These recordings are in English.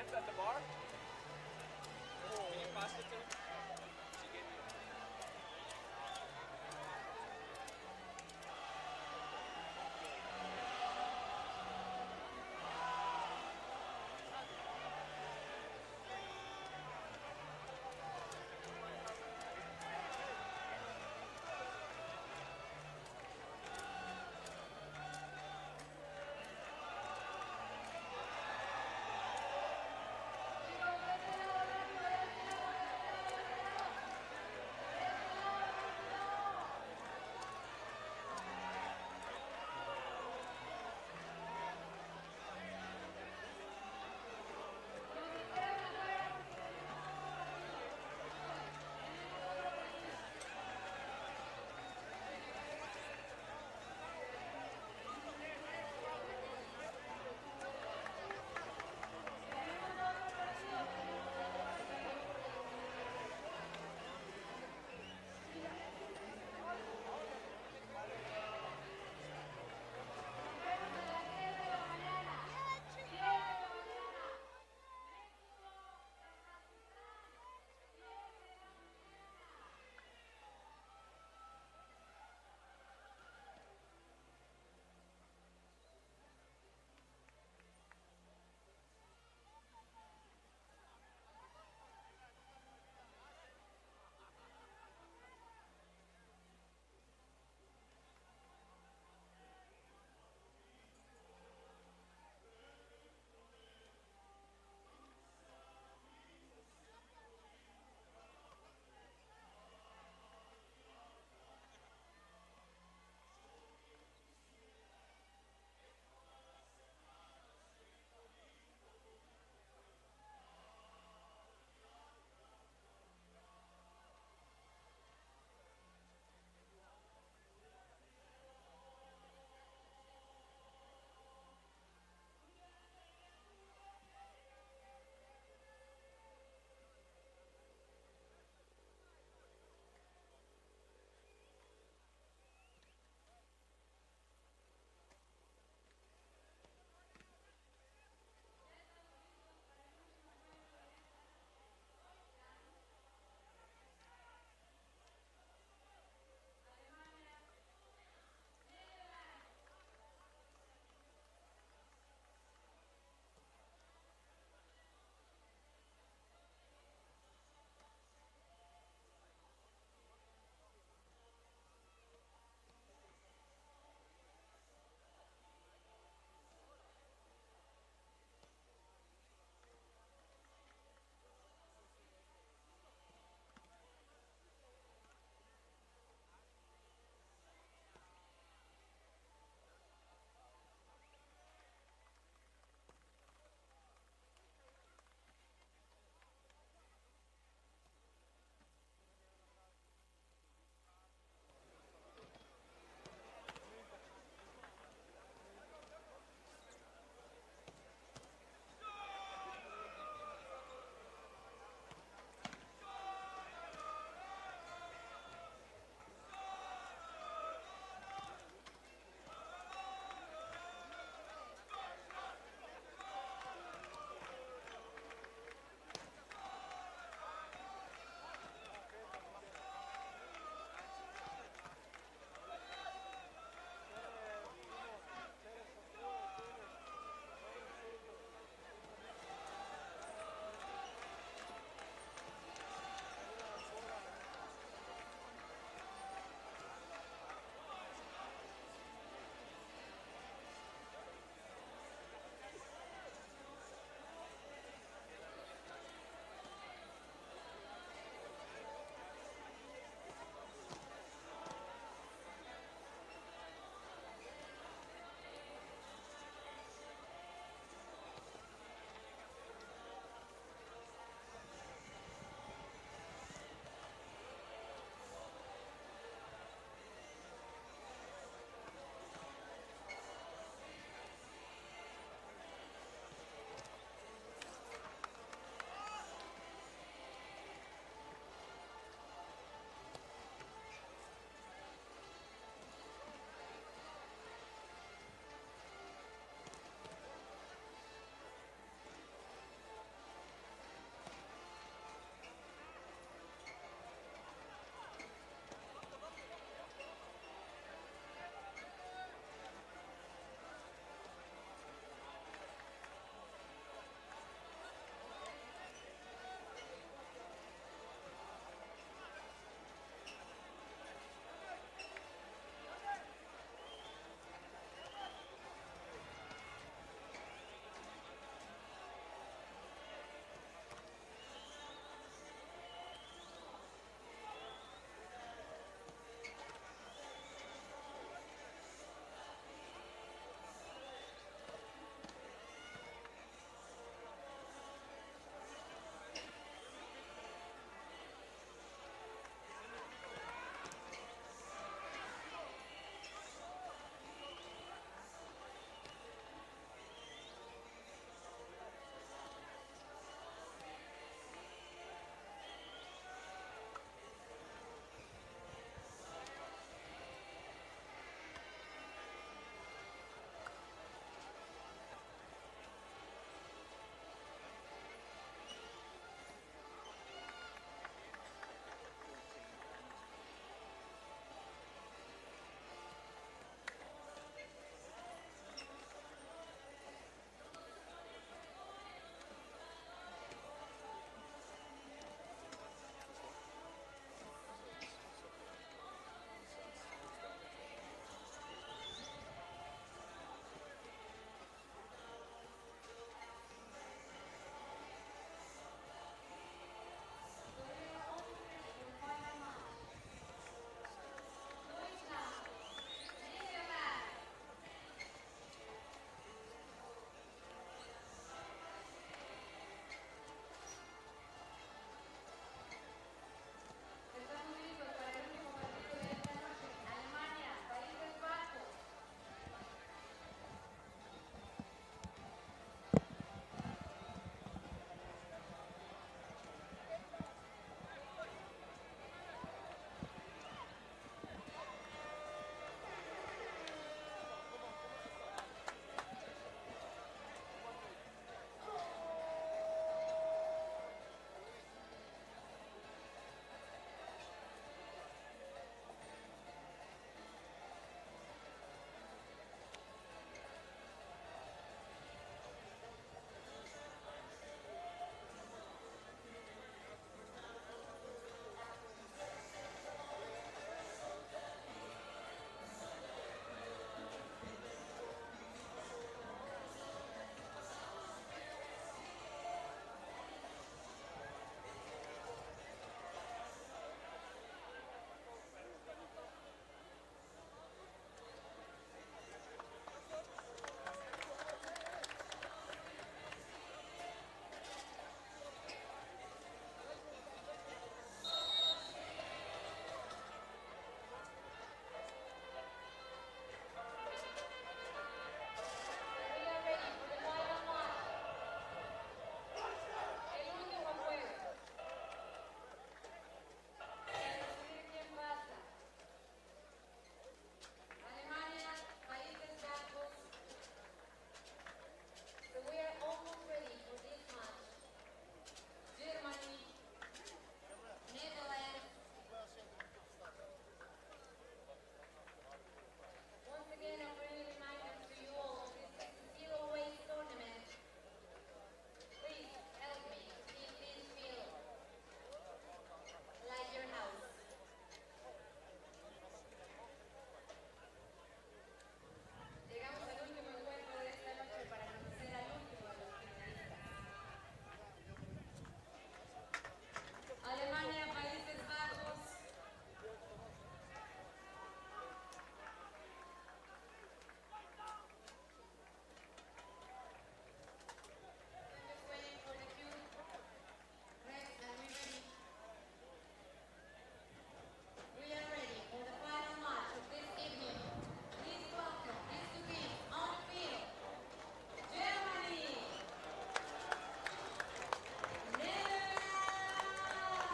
dance at the bar? Can you pass it to him? She gave me it.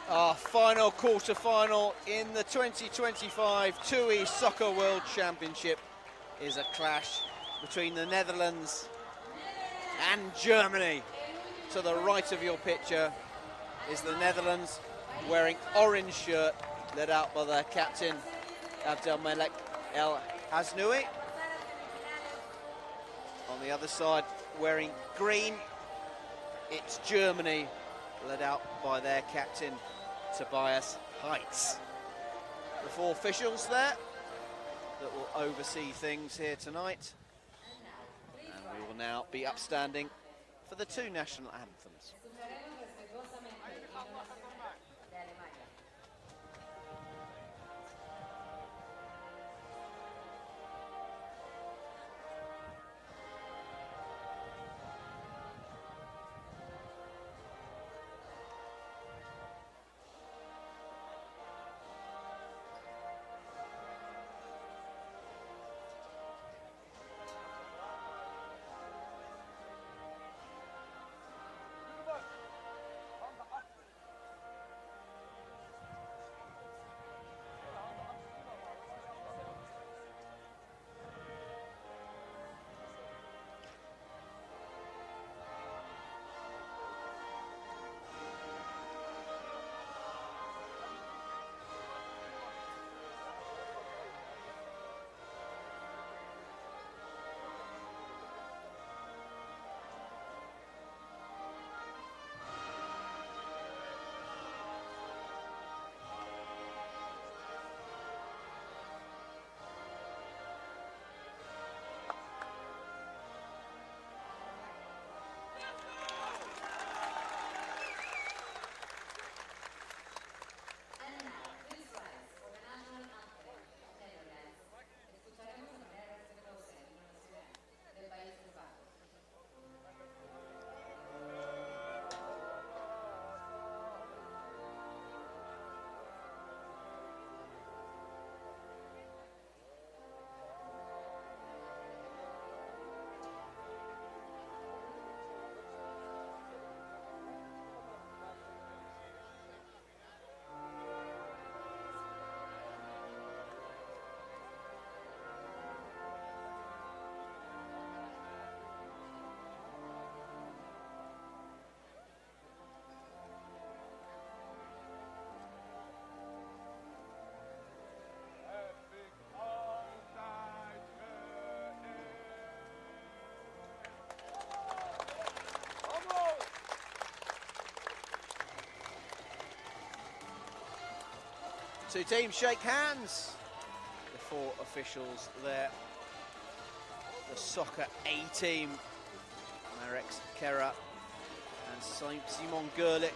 Our final quarter-final in the 2025 TUI Soccer World Championship is a clash between the Netherlands and Germany. To the right of your picture is the Netherlands wearing orange shirt, led out by their captain Abdelmalek El Hasnoui. On the other side, wearing green, it's Germany, led out by their captain Tobias Heitz. The four officials there that will oversee things here tonight. And we will now be upstanding for the two national anthems. Two teams shake hands. The four officials there. The Soccer A team, Marek Kera and Simon Gerlich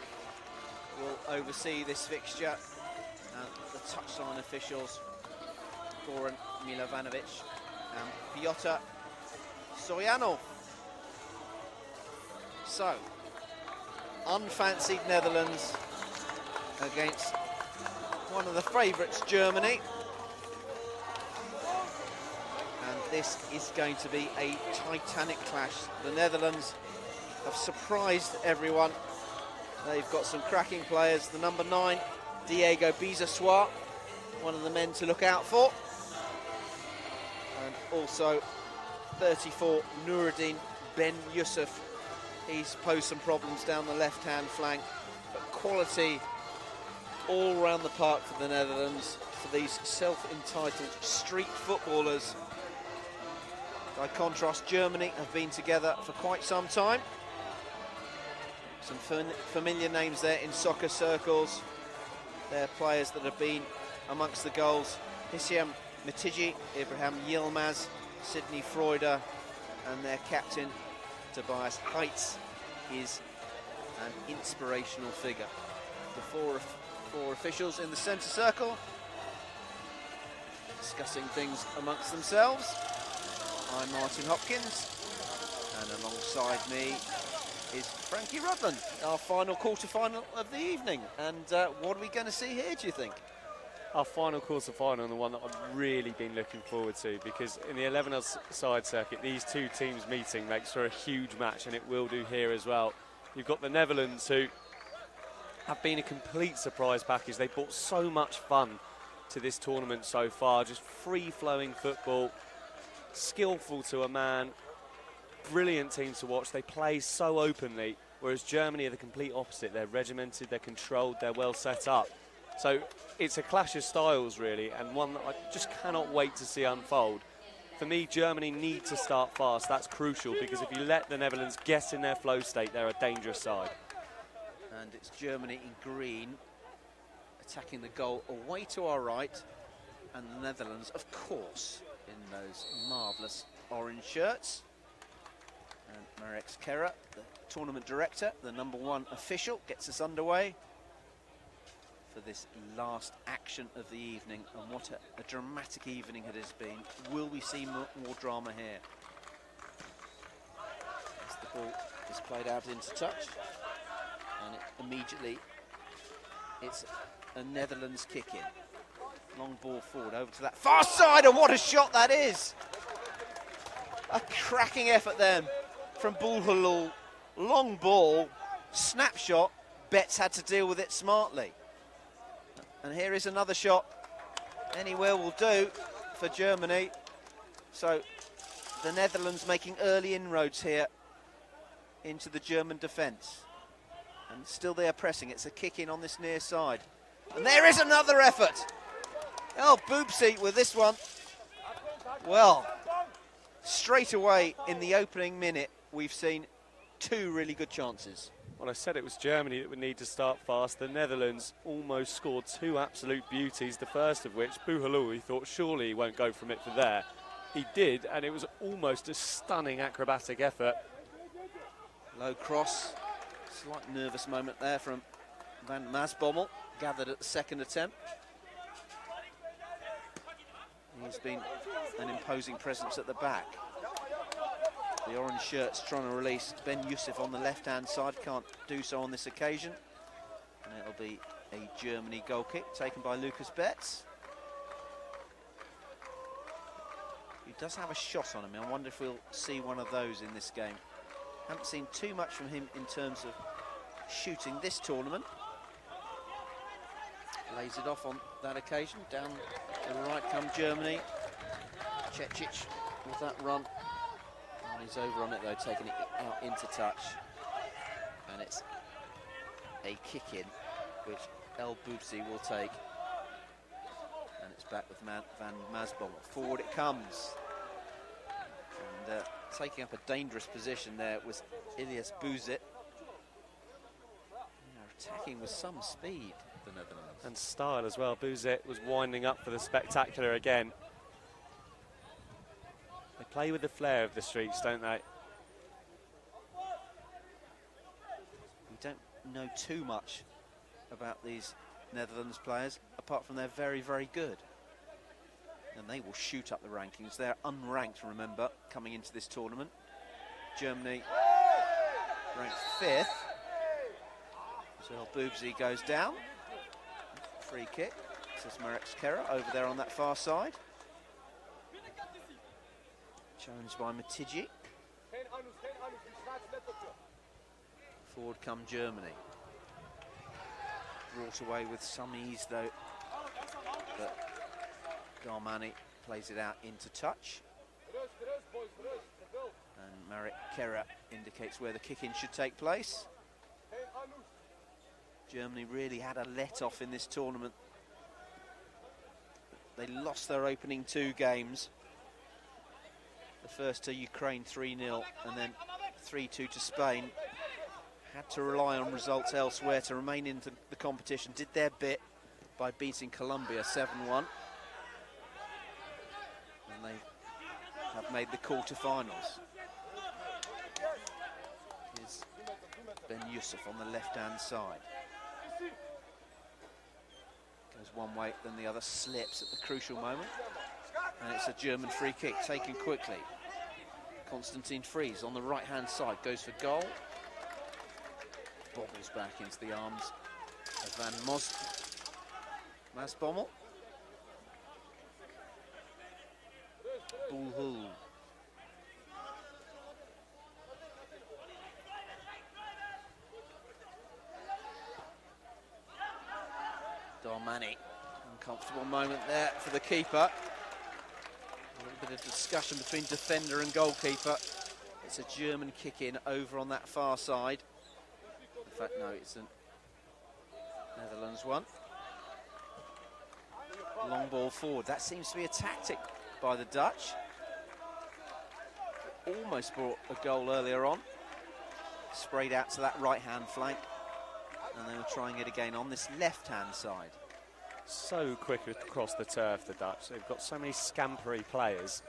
will oversee this fixture. And the touchline officials, Goran Milovanovic and Piotr Stoyanov. So, unfancied Netherlands against one of the favourites, Germany. And this is going to be a titanic clash. The Netherlands have surprised everyone. They've got some cracking players. The number 9, Diego Biseswar, one of the men to look out for. And also 34, Nuruddin Ben Yusuf. He's posed some problems down the left-hand flank, but quality all around the park for the Netherlands, for these self-entitled street footballers. By contrast, Germany have been together for quite some time. Some familiar names there in soccer circles. They're players that have been amongst the goals. Hissam Mitigi, Ibrahim Yilmaz, Sidney Freuder, and their captain, Tobias Heitz, is an inspirational figure. The four officials in the centre circle, discussing things amongst themselves. I'm Martin Hopkins, and alongside me is Frankie Rudland, our final quarter-final of the evening. And what are we going to see here, do you think? Our final quarter-final, and the one that I've really been looking forward to, because in the 11-a-side circuit, these two teams meeting makes for a huge match, and it will do here as well. You've got the Netherlands, who have been a complete surprise package. They brought so much fun to this tournament so far. Just free-flowing football, skillful to a man, brilliant team to watch. They play so openly, whereas Germany are the complete opposite. They're regimented, they're controlled, they're well set up. So it's a clash of styles, really, and one that I just cannot wait to see unfold. For me, Germany need to start fast. That's crucial, because if you let the Netherlands get in their flow state, they're a dangerous side. And it's Germany in green, attacking the goal away to our right, and the Netherlands, of course, in those marvellous orange shirts. And Marek Kera, the tournament director, the #1 official, gets us underway for this last action of the evening. And what a dramatic evening it has been. Will we see more drama here? As the ball is played out into touch, and it's a Netherlands kick-in. Long ball forward over to that far side, and what a shot that is! A cracking effort then from Bulhalul. Long ball, snapshot. Betts had to deal with it smartly. And here is another shot. Anywhere will do for Germany. So the Netherlands making early inroads here into the German defence. And still they are pressing. It's a kick in on this near side. And there is another effort. Oh, Boobsy with this one. Well, straight away in the opening minute, we've seen two really good chances. Well, I said it was Germany that would need to start fast. The Netherlands almost scored two absolute beauties, the first of which, Buhalou, he thought surely he won't go from it for there. He did, and it was almost a stunning acrobatic effort. Low cross, slight nervous moment there from Van Masbommel, gathered at the second attempt. He's been an imposing presence at the back. The orange shirt's trying to release Ben Youssef on the left-hand side, can't do so on this occasion. And it'll be a Germany goal kick taken by Lucas Betts. He does have a shot on him. I wonder if we'll see one of those in this game. Haven't seen too much from him in terms of shooting this tournament. Lays it off on that occasion. Down to the right come Germany. Cecic with that run. And he's over on it though, taking it out into touch. And it's a kick in, which El Boubsi will take. And it's back with Van Masbommel. Forward it comes. And taking up a dangerous position there was Ilyas Buzit. Attacking with some speed, the Netherlands. And style as well. Buzet was winding up for the spectacular again. They play with the flair of the streets, don't they? We don't know too much about these Netherlands players, apart from they're very, very good. And they will shoot up the rankings. They're unranked, remember, coming into this tournament. Germany ranked 5th. So El Boubsi goes down. Free kick. This is Marek Kera over there on that far side. Challenged by Matidji. Forward come Germany. Brought away with some ease though. But Garmani plays it out into touch. And Marek Kera indicates where the kick-in should take place. Germany really had a let-off in this tournament. They lost their opening 2 games. The first to Ukraine 3-0 and then 3-2 to Spain. Had to rely on results elsewhere to remain in the competition. Did their bit by beating Colombia 7-1. And they have made the quarter-finals. Here's Ben Youssef on the left-hand side. Goes one way, then the other slips at the crucial moment. And it's a German free kick taken quickly. Konstantin Fries on the right-hand side goes for goal. Bobbles back into the arms of Van Masbommel. Bulhul. Darmani, uncomfortable moment there for the keeper. A little bit of discussion between defender and goalkeeper. It's a German kick in over on that far side. In fact, no, it's a Netherlands one. Long ball forward. That seems to be a tactic by the Dutch. Almost brought a goal earlier on. Sprayed out to that right-hand flank. And they were trying it again on this left-hand side. So quick across the turf, the Dutch. They've got so many scampery players.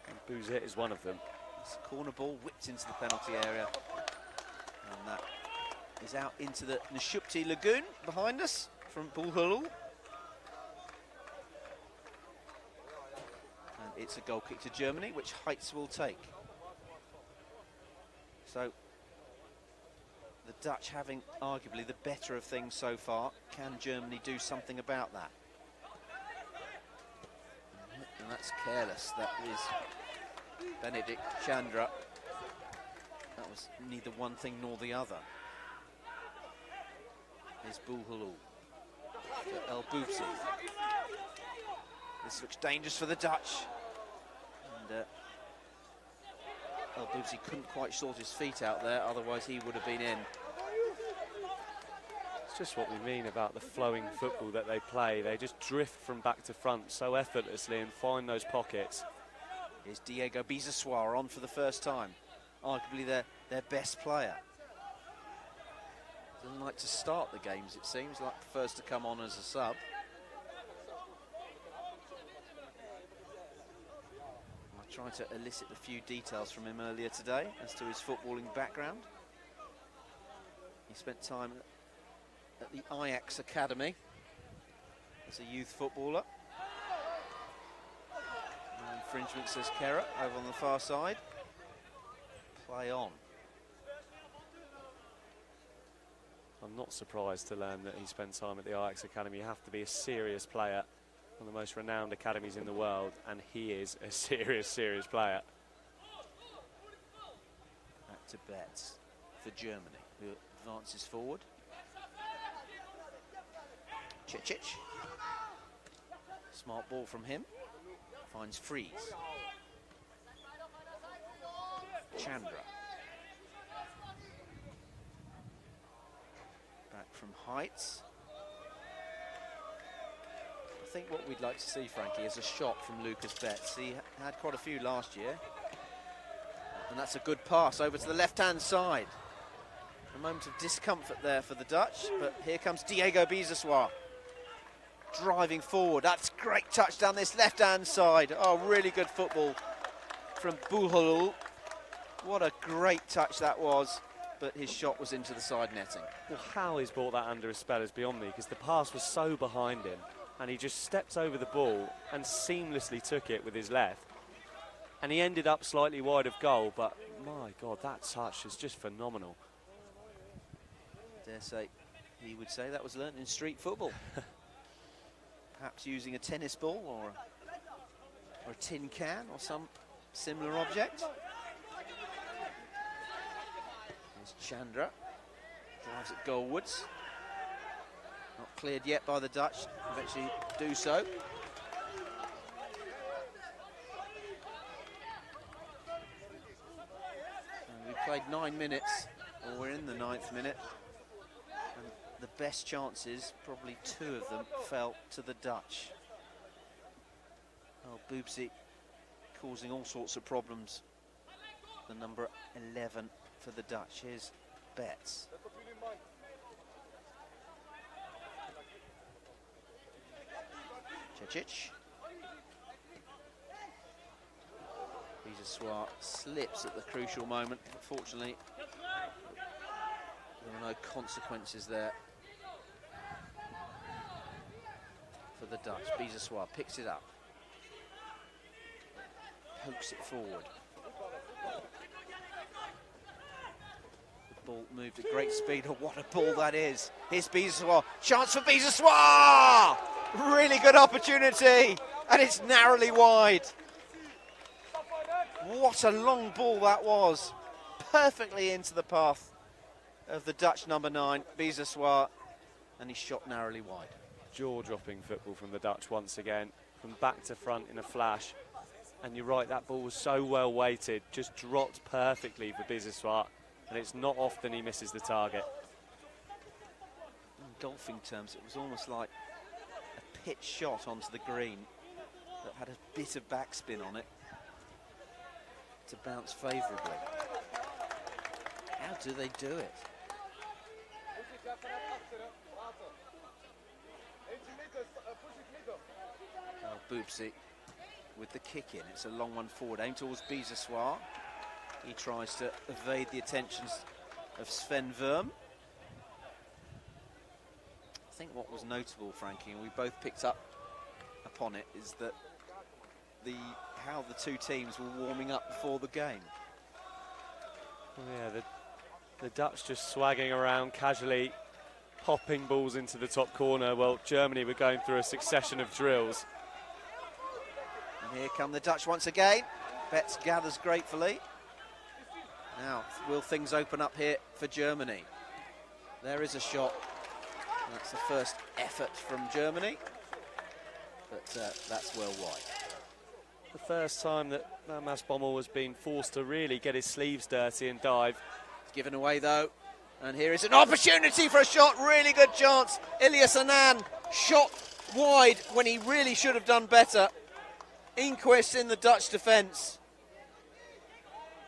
And Bouzet is one of them. It's a corner ball whipped into the penalty area. And that is out into the Nishupti Lagoon behind us from Bulhulul. And it's a goal kick to Germany, which Heitz will take. So the Dutch having arguably the better of things so far. Can Germany do something about that? And that's careless. That is Benedict Chandra. That was neither one thing nor the other. Here's Bulhulul for El Boutsi. This looks dangerous for the Dutch. And El Boutsi couldn't quite sort his feet out there, otherwise he would have been in. It's just what we mean about the flowing football that they play. They just drift from back to front so effortlessly and find those pockets. Here's Diego Biseswar on for the first time. Arguably their best player. Doesn't like to start the games, it seems, like prefers to come on as a sub. I tried to elicit a few details from him earlier today as to his footballing background. He spent time at the Ajax Academy as a youth footballer. No infringement, says Kerr, over on the far side. Play on. I'm not surprised to learn that he spent time at the Ajax Academy. You have to be a serious player, one of the most renowned academies in the world, and he is a serious player. Back to Betts for Germany, who advances forward. Cicic. Smart ball from him. Finds Freeze. Chandra. Back from Heitz. I think what we'd like to see, Frankie, is a shot from Lucas Betts. He had quite a few last year. And that's a good pass over to the left-hand side. A moment of discomfort there for the Dutch, but here comes Diego Biseswar. Driving forward. That's great touch down this left-hand side. Oh, really good football from Bulhulul. What a great touch that was, but his shot was into the side netting. Well, how he's brought that under his spell is beyond me, because the pass was so behind him, and he just stepped over the ball and seamlessly took it with his left. And he ended up slightly wide of goal, but my God, that touch is just phenomenal. Dare say, he would say that was learnt in street football. Perhaps using a tennis ball or a tin can or some similar object. There's Chandra, drives it goalwards. Not cleared yet by the Dutch, eventually do so. And we played 9 minutes, or we're in the 9th minute. And the best chances, probably 2 of them, fell to the Dutch. Oh, Boubsi causing all sorts of problems. The number 11 for the Dutch. Here's Betts. Cicic. Biseswar slips at the crucial moment, but fortunately there were no consequences there for the Dutch. Biseswar picks it up, pokes it forward. The ball moved at great speed. Oh, what a ball that is. Here's Biseswar. Chance for Biseswar! Really good opportunity, and it's narrowly wide. What a long ball that was. Perfectly into the path of the Dutch number 9, Biseswar. and he shot narrowly wide. Jaw-dropping football from the Dutch once again, from back to front in a flash. And you're right, that ball was so well weighted, just dropped perfectly for Biseswar, and it's not often he misses the target. In golfing terms, it was almost like a pitch shot onto the green that had a bit of backspin on it to bounce favourably. How do they do it? Oh, Boopsy with the kick in. It's a long one forward, aimed towards Biseswar. He tries to evade the attentions of Sven Wurm. I think what was notable, Frankie, and we both picked up upon it, is that how the two teams were warming up before the game. Well, yeah, the Dutch just swagging around casually, popping balls into the top corner, while Germany were going through a succession of drills. And here come the Dutch once again. Betts gathers gratefully. Now, will things open up here for Germany? There is a shot. That's the first effort from Germany, but that's well wide. The first time that Van Maasbommel has been forced to really get his sleeves dirty and dive. It's given away though, and here is an opportunity for a shot. Really good chance. Ilyas Anand shot wide when he really should have done better. Inquist in the Dutch defence.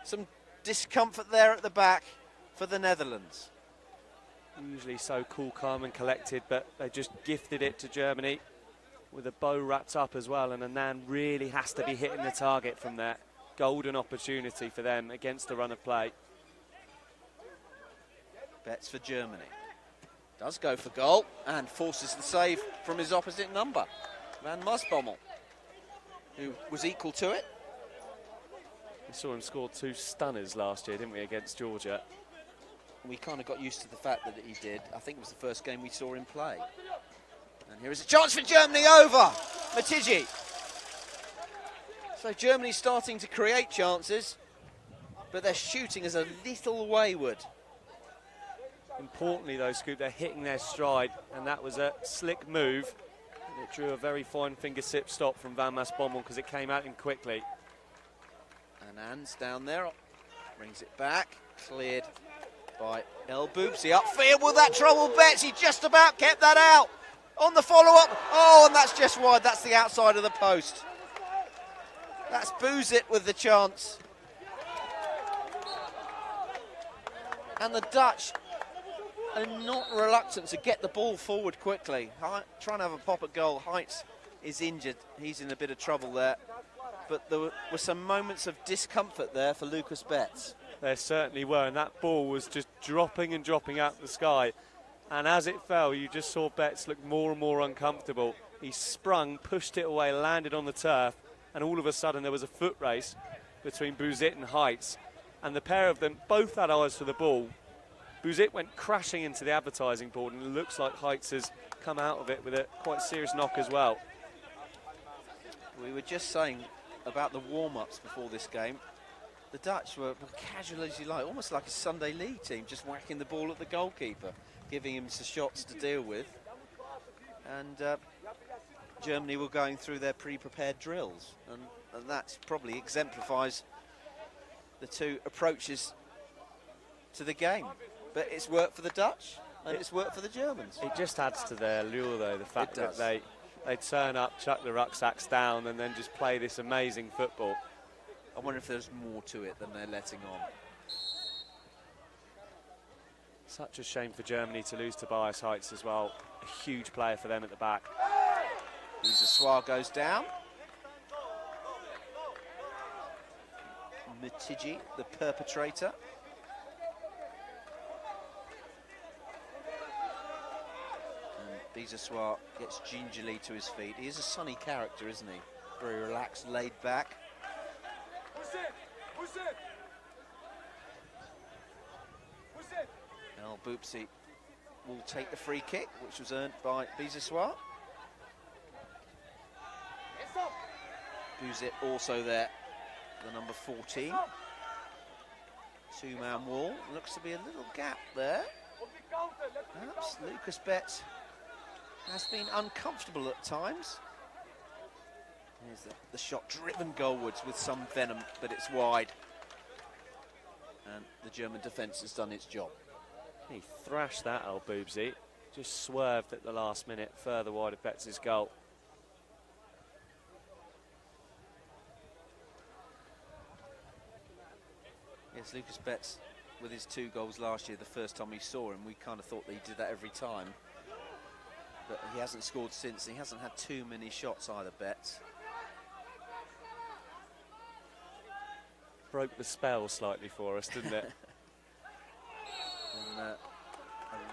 Some discomfort there at the back for the Netherlands. Usually so cool, calm and collected, but they just gifted it to Germany with a bow wrapped up as well, and Anand really has to be hitting the target from there. Golden opportunity for them against the run of play. Betts for Germany. Does go for goal and forces the save from his opposite number, Van Maasbommel, who was equal to it. We saw him score 2 stunners last year, didn't we, against Georgia? We kind of got used to the fact that he did. I think it was the first game we saw him play. And here is a chance for Germany over Matiji. So Germany's starting to create chances, but their shooting is a little wayward. Importantly though, Scoop, they're hitting their stride, and that was a slick move. And it drew a very fine fingertip stop from Van Maasbommel because it came at him quickly. And Anand's down there, brings it back, cleared by El Boopsy. Upfield, will that trouble Betts? He just about kept that out. On the follow-up, oh, and that's just wide. That's the outside of the post. That's Boozit with the chance. And the Dutch are not reluctant to get the ball forward quickly. Trying to have a pop at goal. Heights is injured. He's in a bit of trouble there. But there were some moments of discomfort there for Lucas Betts. There certainly were, and that ball was just dropping and dropping out the sky. And as it fell, you just saw Betts look more and more uncomfortable. He sprung, pushed it away, landed on the turf, and all of a sudden there was a foot race between Bouzit and Heights. And the pair of them both had eyes for the ball. Bouzit went crashing into the advertising board, and it looks like Heights has come out of it with a quite serious knock as well. We were just saying about the warm-ups before this game. The Dutch were casual as you like, almost like a Sunday league team, just whacking the ball at the goalkeeper, giving him some shots to deal with. And Germany were going through their pre-prepared drills, and that probably exemplifies the two approaches to the game. But it's worked for the Dutch, and it's worked for the Germans. It just adds to their allure, though, the fact that they turn up, chuck the rucksacks down, and then just play this amazing football. I wonder if there's more to it than they're letting on. Such a shame for Germany to lose Tobias Heights as well. A huge player for them at the back. Biseswar goes down. Matiji, the perpetrator. And Biseswar gets gingerly to his feet. He is a sunny character, isn't he? Very relaxed, laid back. El Boopsy will take the free kick, which was earned by Biseswar. Bouzit also there, the number 14. Two-man wall. Looks to be a little gap there. Perhaps Lucas Betts has been uncomfortable at times. Here's the shot driven goalwards with some venom, but it's wide. And the German defence has done its job. He thrashed that, El Boobsy. Just swerved at the last minute, further wide of Betts' goal. Yes, Lucas Betts, with his 2 goals last year, the first time we saw him, we kind of thought that he did that every time. But he hasn't scored since. He hasn't had too many shots either, Betts. Broke the spell slightly for us, didn't it? And a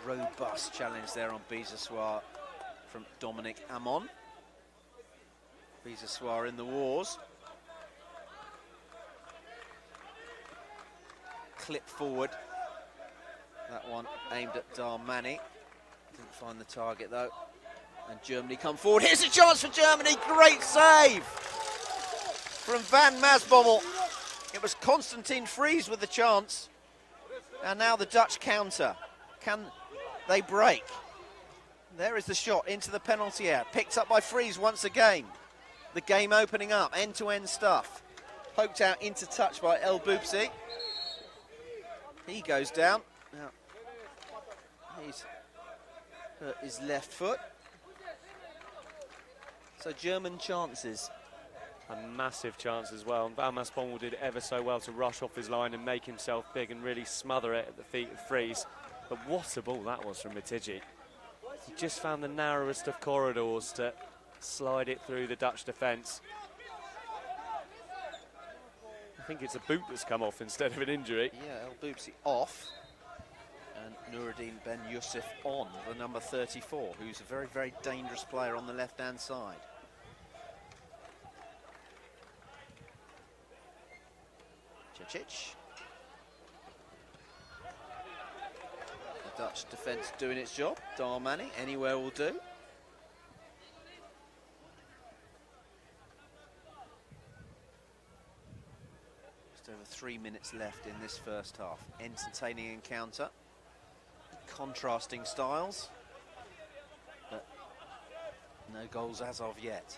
robust challenge there on Biseswar from Dominic Amon. Biseswar in the wars. Clip forward. That one aimed at Darmani. Didn't find the target though. And Germany come forward. Here's a chance for Germany. Great save from Van Masbommel. It was Constantine Fries with the chance. And now the Dutch counter. Can they break? There is the shot into the penalty area. Picked up by Fries once again. The game opening up. End-to-end stuff. Poked out into touch by El Boobsy. He goes down. Now, he's hurt his left foot. So German chances. A massive chance as well. And Van Masbommel did ever so well to rush off his line and make himself big and really smother it at the feet of Fries. But what a ball that was from Mitigi. He just found the narrowest of corridors to slide it through the Dutch defence. I think it's a boot that's come off instead of an injury. Yeah, El Boobsy off. And Nuruddin Ben Yusuf on, the number 34, who's a very, very dangerous player on the left-hand side. Cicic. The Dutch defence doing its job. Darmani, anywhere will do. Just over 3 minutes left in this first half. Entertaining encounter. Contrasting styles. But no goals as of yet.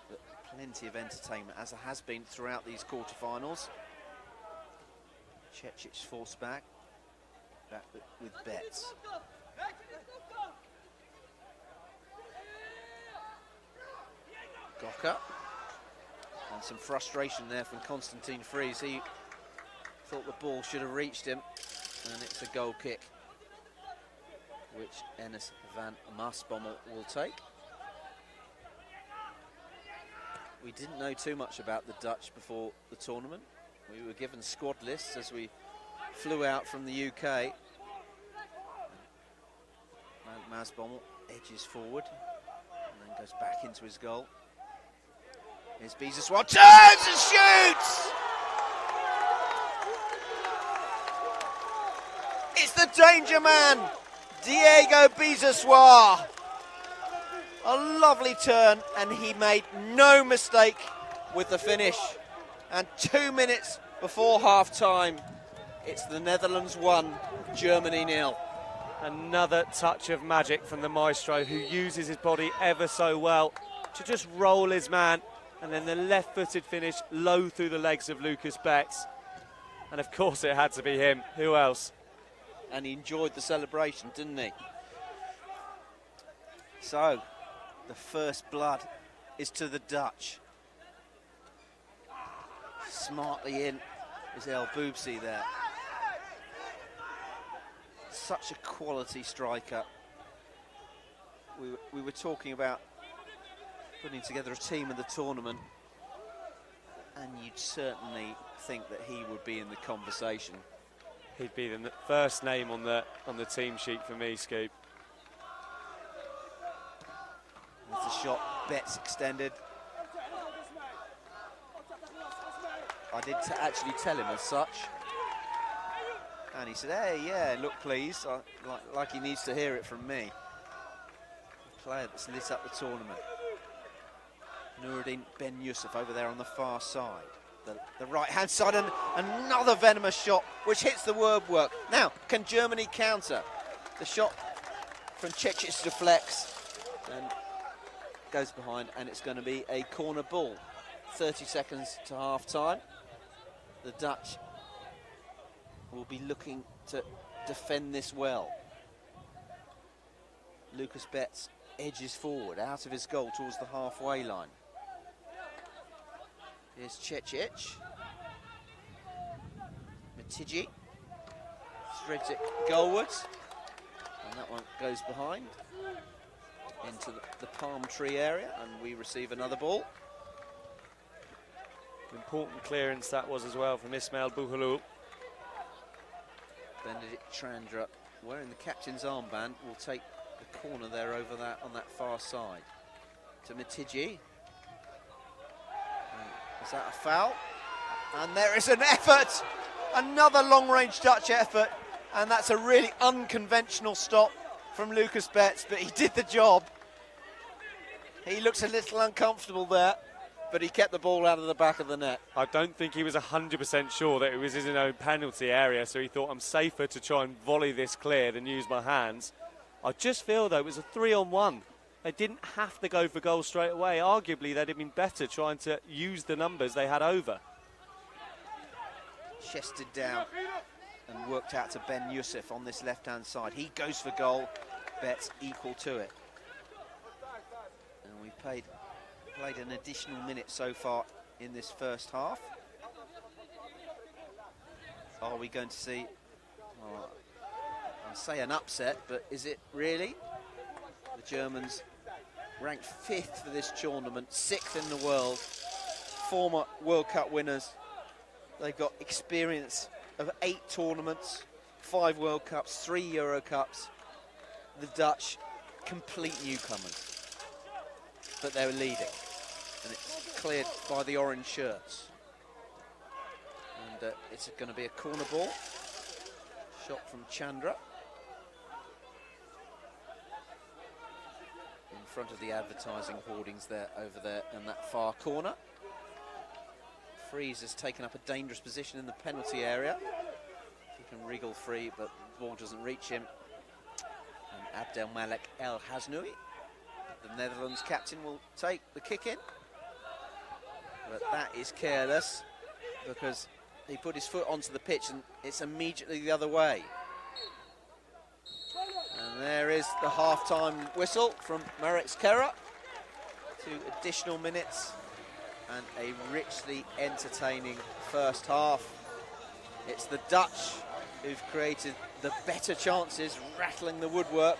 But plenty of entertainment, as there has been throughout these quarterfinals. Cicic forced back with Betts. Gokka. And some frustration there from Constantine Fries. He thought the ball should have reached him, and it's a goal kick, which Enes Van Masbommel will take. We didn't know too much about the Dutch before the tournament. We were given squad lists as we flew out from the UK. Van Masbommel edges forward and then goes back into his goal. Here's Biseswar, turns and shoots! It's the danger man, Diego Biseswar. A lovely turn, and he made no mistake with the finish. And 2 minutes before half-time, it's the Netherlands 1, Germany 0. Another touch of magic from the maestro, who uses his body ever so well to just roll his man, and then the left-footed finish low through the legs of Lucas Betts. And of course it had to be him. Who else? And he enjoyed the celebration, didn't he? So, the first blood is to the Dutch. Smartly in is El Boobsy there. Such a quality striker. We were talking about putting together a team in the tournament, and you'd certainly think that he would be in the conversation. He'd be the first name on the team sheet for me, Scoop. There's the shot, Betts extended. I did actually tell him as such. And he said, hey, yeah, look please, like he needs to hear it from me. The player that's lit up the tournament. Nuruddin Ben Yusuf over there on the far side. The right-hand side, and another venomous shot, which hits the woodwork. Now, can Germany counter? The shot from Cicic deflects. and goes behind, and it's going to be a corner ball. 30 seconds to half-time. The Dutch will be looking to defend this well. Lucas Betts edges forward, out of his goal towards the halfway line. Here's Cecic. Matiji threads it goalwards, and that one goes behind into the palm tree area, and we receive another ball. Important clearance that was as well from Ismail Bouhalou. Benedict Chandra, wearing the captain's armband, will take the corner there over that on that far side. To Matiji. Is that a foul? And there is an effort! Another long-range Dutch effort, and that's a really unconventional stop from Lucas Betts, but he did the job. He looks a little uncomfortable there, but he kept the ball out of the back of the net. I don't think he was 100% sure that it was his own penalty area, so he thought, I'm safer to try and volley this clear than use my hands. I just feel, though, it was a 3-on-1. They didn't have to go for goal straight away. Arguably, they'd have been better trying to use the numbers they had over. Chested down and worked out to Ben Youssef on this left-hand side. He goes for goal. Betts equal to it. And we played an additional minute so far in this first half. Are we going to see, I'll say an upset, but is it really? The Germans ranked 5th for this tournament, 6th in the world, former World Cup winners. They've got experience of 8 tournaments, 5 World Cups, 3 Euro Cups. The Dutch, complete newcomers, but they were leading, and it's cleared by the orange shirts. And it's going to be a corner ball. Shot from Chandra. In front of the advertising hoardings there, over there in that far corner. Freeze has taken up a dangerous position in the penalty area. He can wriggle free, but the ball doesn't reach him. And Abdelmalek El Hasnoui, the Netherlands captain, will take the kick in. But that is careless, because he put his foot onto the pitch and it's immediately the other way. And there is the half-time whistle from Marek Skera. 2 additional minutes and a richly entertaining first half. It's the Dutch who've created the better chances, rattling the woodwork.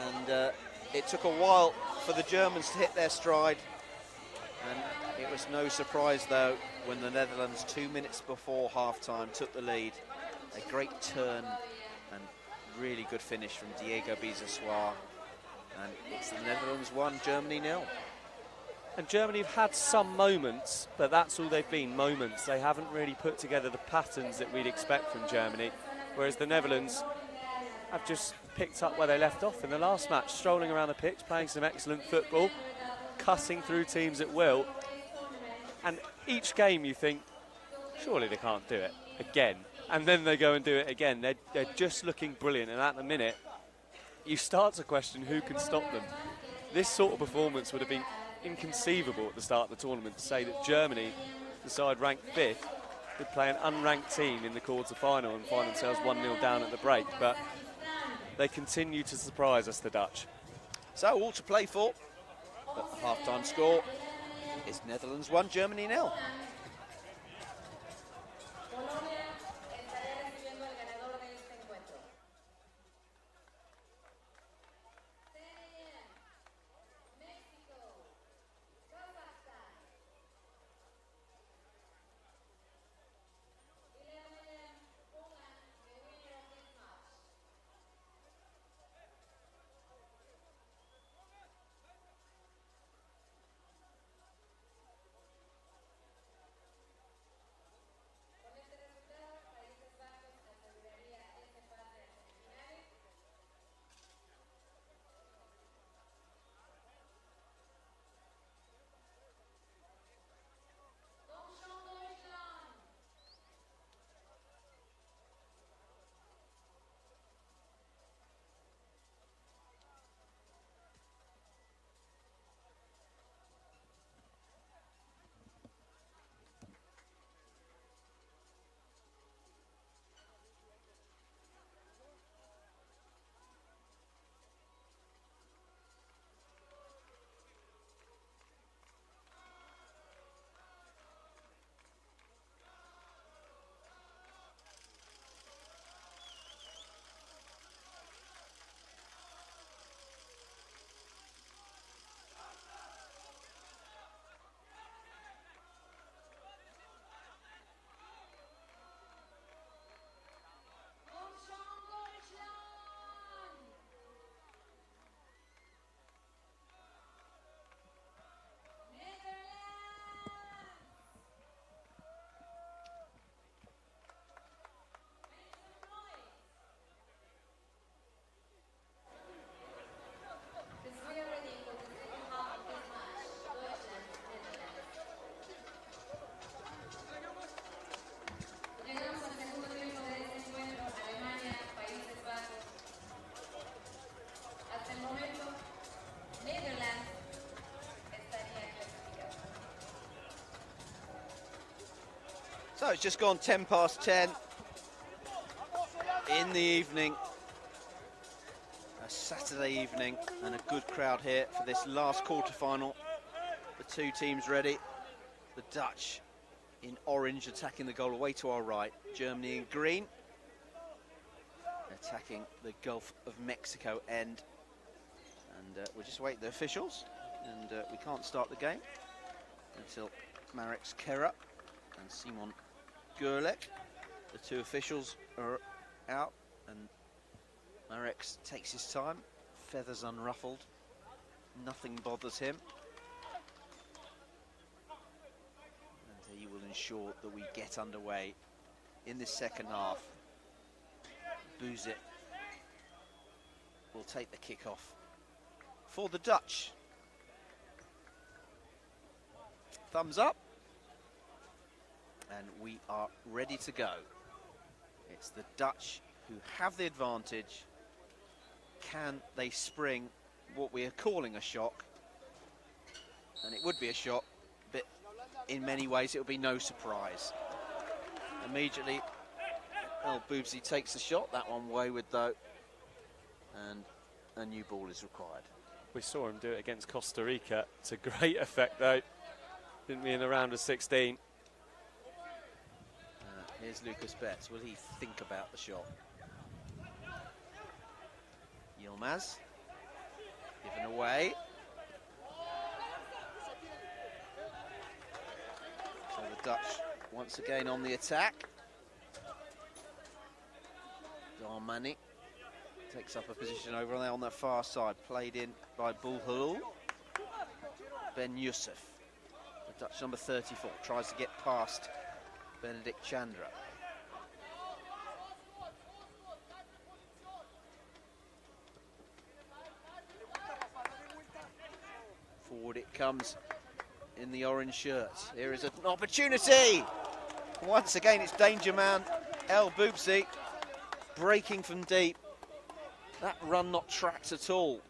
And it took a while for the Germans to hit their stride. And it was no surprise, though, when the Netherlands, 2 minutes before half-time, took the lead. A great turn and really good finish from Diego Bisessoir. And it's the Netherlands 1, Germany 0. And Germany have had some moments, but that's all they've been, moments. They haven't really put together the patterns that we'd expect from Germany, whereas the Netherlands have just picked up where they left off in the last match, strolling around the pitch, playing some excellent football, cutting through teams at will. And each game you think, surely they can't do it again. And then they go and do it again. They're just looking brilliant, and at the minute, you start to question who can stop them. This sort of performance would have been inconceivable at the start of the tournament, to say that Germany, the side ranked 5th, would play an unranked team in the quarter-final and find themselves 1-0 down at the break. But they continue to surprise us, the Dutch. So all to play for. But the half-time score is Netherlands 1, Germany 0. So it's just gone 10 past 10 in the evening. A Saturday evening and a good crowd here for this last quarter-final. The two teams ready. The Dutch in orange attacking the goal away to our right. Germany in green attacking the Gulf of Mexico end. And we'll just wait the officials. And we can't start the game until Marek Skera and Simon Gurlek. The two officials are out, and Marek takes his time, feathers unruffled, nothing bothers him. And he will ensure that we get underway in this second half. Buzit will take the kick-off for the Dutch. Thumbs up. And we are ready to go. It's the Dutch who have the advantage. Can they spring what we are calling a shock? And it would be a shock, but in many ways it would be no surprise. Immediately, El Boubsi takes the shot, that one wayward though, and a new ball is required. We saw him do it against Costa Rica to great effect though, didn't we, in the round of 16? Here's Lucas Betts. Will he think about the shot? Yilmaz, given away. So the Dutch once again on the attack. Darmani takes up a position over there on that far side, played in by Bulhalul. Ben Youssef, the Dutch number 34, tries to get past Benedict Chandra. Forward it comes in the orange shirts. Here is an opportunity. Once again, it's danger man El Boubsi breaking from deep. That run not tracked at all.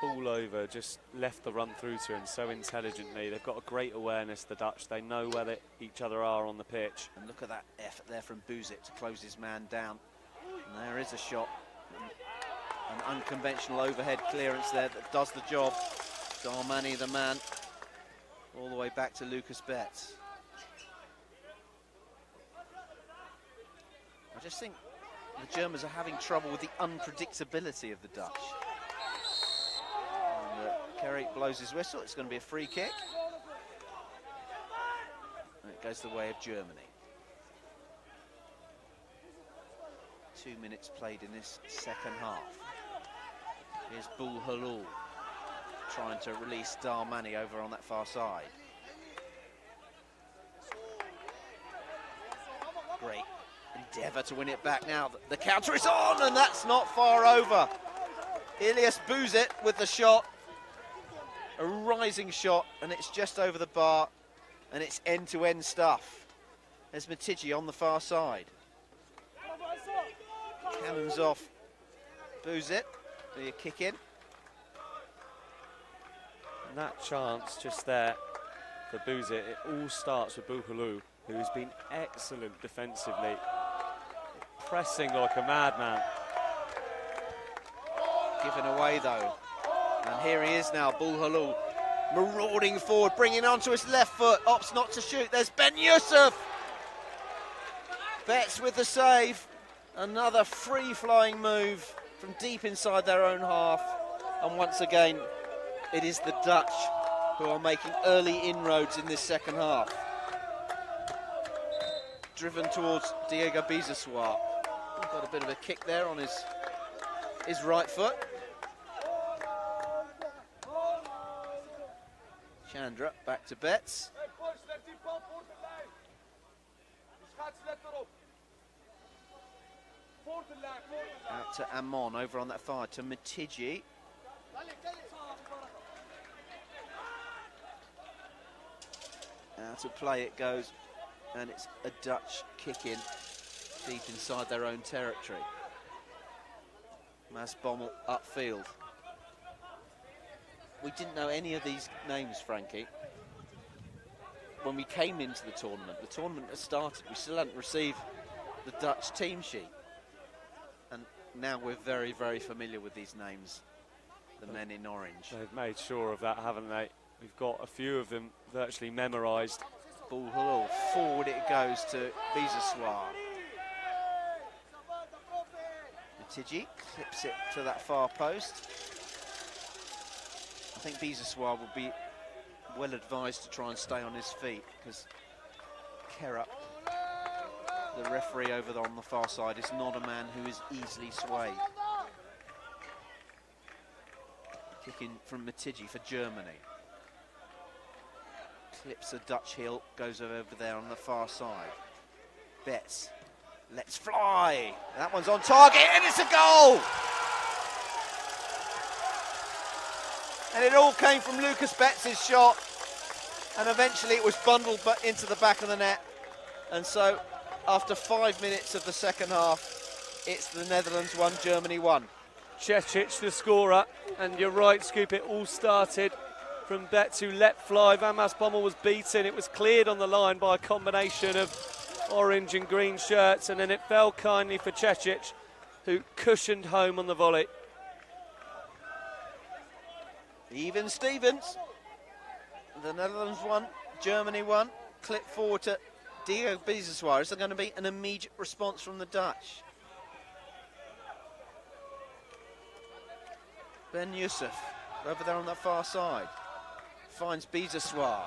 All over, just left the run through to him so intelligently. They've got a great awareness, the Dutch. They know where each other are on the pitch. And look at that effort there from Buzit to close his man down. And there is a shot. An unconventional overhead clearance there that does the job. Darmani, the man, all the way back to Lucas Betts. I just think the Germans are having trouble with the unpredictability of the Dutch. Kerry blows his whistle. It's going to be a free kick. And it goes the way of Germany. 2 minutes played in this second half. Here's Bulhalul trying to release Darmani over on that far side. Great endeavour to win it back now. The counter is on, and that's not far over. Ilias Buzit with the shot. A rising shot, and it's just over the bar, and it's end-to-end stuff. There's Matidji on the far side. Cannons off Buzit. The kick in. And that chance just there for Buzit, it all starts with Bulhalul, who's been excellent defensively, pressing like a madman. Given away though. And here he is now, Bulhalul, marauding forward, bringing onto his left foot, opts not to shoot. There's Ben Youssef. Betts with the save. Another free-flying move from deep inside their own half. And once again, it is the Dutch who are making early inroads in this second half. Driven towards Diego Biseswar. Got a bit of a kick there on his right foot. Chandra back to Betts. Out to Amon over on that far to Matidji. Out of play it goes, and it's a Dutch kick in deep inside their own territory. Maas Bommel upfield. we didn't know any of these names, Frankie. When we came into the tournament had started. We still hadn't received the Dutch team sheet. And now we're very, very familiar with these names, the men in orange. They've made sure of that, haven't they? We've got a few of them virtually memorised. Ball forward it goes to Biseswar. Matiji clips it to that far post. I think Biseswar will be well advised to try and stay on his feet, because Kerup, the referee over there on the far side, is not a man who is easily swayed. Kicking from Matiji for Germany. Clips a Dutch heel, goes over there on the far side. Betts, let's fly. That one's on target, and it's a goal! And it all came from Lucas Betts' shot, and eventually it was bundled into the back of the net. And so, after 5 minutes of the second half, it's the Netherlands 1, Germany 1. Cecic, the scorer, and you're right, Scoop, it all started from Betts, who let fly. Van Maasbommel was beaten. It was cleared on the line by a combination of orange and green shirts, and then it fell kindly for Cecic, who cushioned home on the volley. Even Stevens. The Netherlands 1, Germany 1. Clip forward to Diego Biseswar. Is there going to be an immediate response from the Dutch? Ben Yusuf, over there on that far side, finds Biseswar.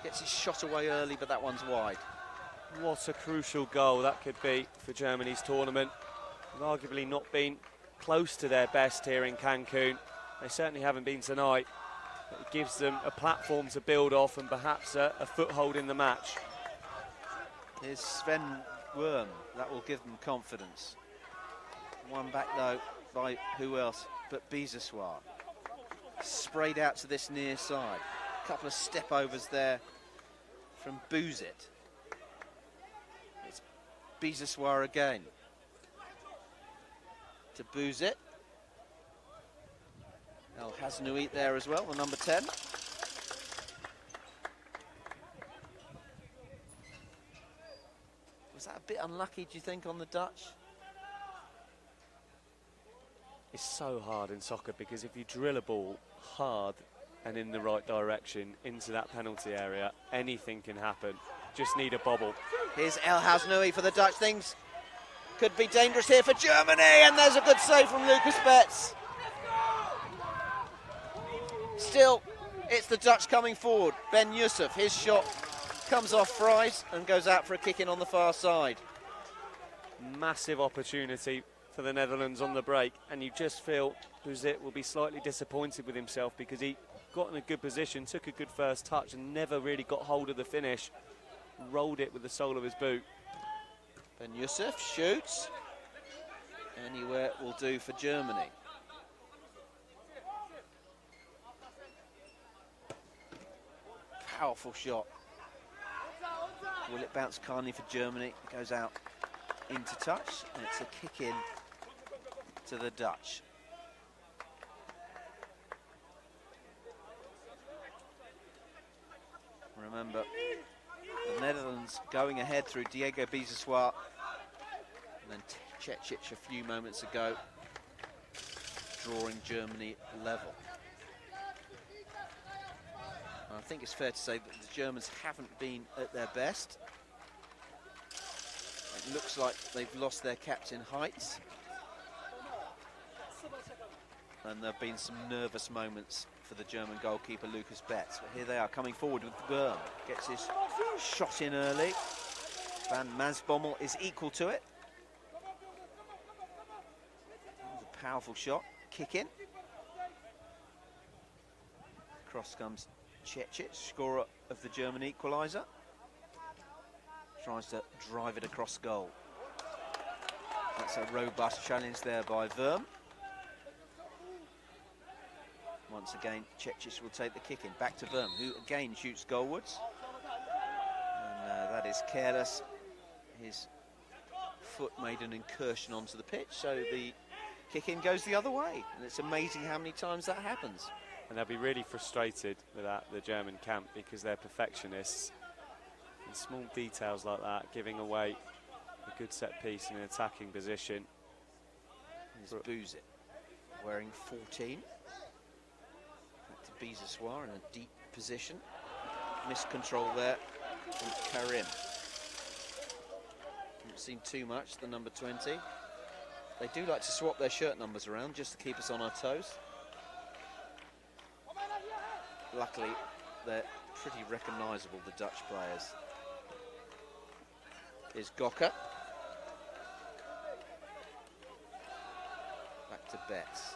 Gets his shot away early, but that one's wide. What a crucial goal that could be for Germany's tournament. They've arguably not been close to their best here in Cancun. They certainly haven't been tonight. It gives them a platform to build off and perhaps a foothold in the match. Here's Sven Worm. That will give them confidence. One back, though, by who else but Biseswar. Sprayed out to this near side. A couple of step overs there from Bouzet. It's Biseswar again. To Bouzet. El Hasnoui there as well, the number 10. Was that a bit unlucky, do you think, on the Dutch? It's so hard in soccer, because if you drill a ball hard and in the right direction into that penalty area, anything can happen. Just need a bobble. Here's El Hasnoui for the Dutch. Things could be dangerous here for Germany, and there's a good save from Lucas Betts. Still, it's the Dutch coming forward. Ben Yusuf, his shot comes off Fries and goes out for a kick in on the far side. Massive opportunity for the Netherlands on the break, and you just feel Bouzet will be slightly disappointed with himself, because he got in a good position, took a good first touch and never really got hold of the finish. Rolled it with the sole of his boot. Ben Yusuf shoots. Anywhere will do for Germany. Powerful shot. Will it bounce kindly for Germany? It goes out into touch, and it's a kick in to the Dutch. Remember, the Netherlands going ahead through Diego Biseswar, and then Cecic a few moments ago, drawing Germany level. I think it's fair to say that the Germans haven't been at their best. It looks like they've lost their captain Heitz. And there have been some nervous moments for the German goalkeeper Lucas Betts. But here they are coming forward with Worm. Gets his shot in early. Van Maasbommel is equal to it. That was a powerful shot. Kick in. Cross comes Cecic, scorer of the German equaliser. Tries to drive it across goal. That's a robust challenge there by Worm. Once again, Cecic will take the kick in. Back to Worm, who again shoots goalwards. And that is careless. His foot made an incursion onto the pitch, so the kick in goes the other way. And it's amazing how many times that happens. And they'll be really frustrated with that, the German camp, because they're perfectionists. And small details like that, giving away a good set piece in an attacking position. Here's Buzit, wearing 14. Back to Biseswar in a deep position. Miscontrol there from Karim. Haven't seen too much, the number 20. They do like to swap their shirt numbers around just to keep us on our toes. Luckily, they're pretty recognisable, the Dutch players. Here's Gokka. Back to Betts,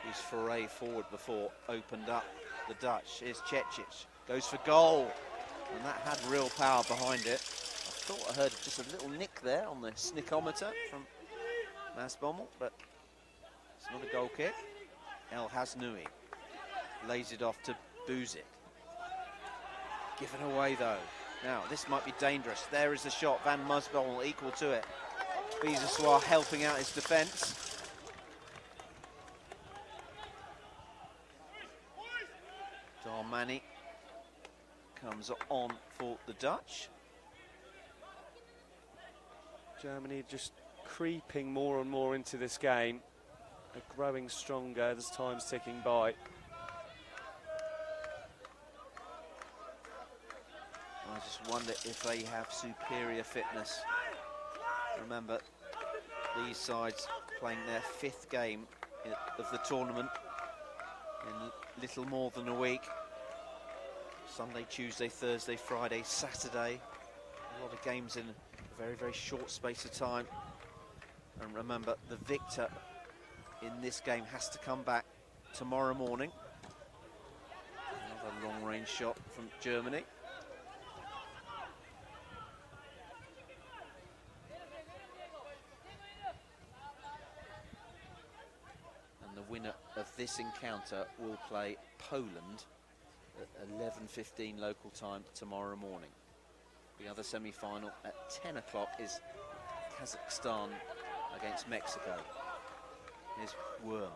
whose foray forward before opened up the Dutch. Here's Cecic, goes for goal, and that had real power behind it. I thought I heard just a little nick there on the snickometer from Masbommel, but it's not a goal kick. El Hasnoui lays it off to Buzit. Given away though. Now this might be dangerous. There is the shot. Van Masbommel equal to it. Biseswar helping out his defence. Darmani comes on for the Dutch. Germany just creeping more and more into this game. They're growing stronger as time's ticking by. I just wonder if they have superior fitness. Remember, these sides playing their 5th game of the tournament in little more than a week. Sunday, Tuesday, Thursday, Friday, Saturday. A lot of games in a very, very short space of time. And remember, the victor in this game has to come back tomorrow morning. Another long-range shot from Germany. And the winner of this encounter will play Poland at 11:15 local time tomorrow morning. The other semi-final at 10 o'clock is Kazakhstan against Mexico. Here's Worm